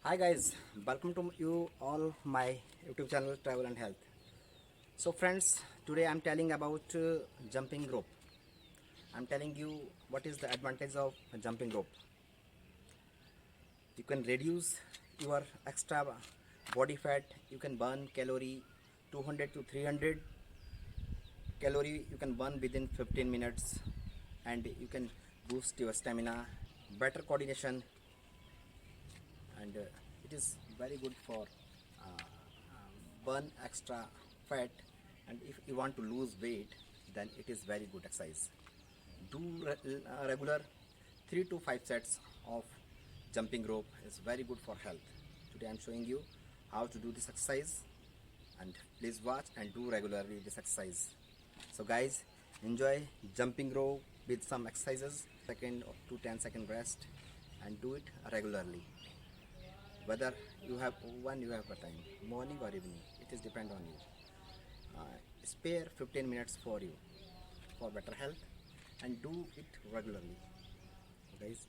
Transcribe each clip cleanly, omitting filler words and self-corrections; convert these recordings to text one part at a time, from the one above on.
Hi guys, welcome to you all my YouTube channel Travel and Health. So friends, today I'm telling about jumping rope. I'm telling you what is the advantage of jumping rope. You can reduce your extra body fat, you can burn calorie 200 to 300 calorie you can burn within 15 minutes, and you can boost your stamina, better coordination, and it is very good for burn extra fat. And if you want to lose weight, then it is very good exercise. Do regular 3 to 5 sets of jumping rope is very good for health. Today I am showing you how to do this exercise, and please watch and do regularly this exercise. So guys, enjoy jumping rope with some exercises, second to 10-second rest, and do it regularly. Whether you have a time, morning or evening, it is depend on you. Spare 15 minutes for you for better health, and do it regularly, guys.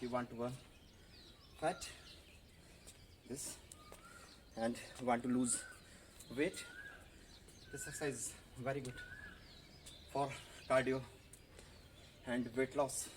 you want to burn fat, this, and want to lose weight, this exercise is very good for cardio and weight loss.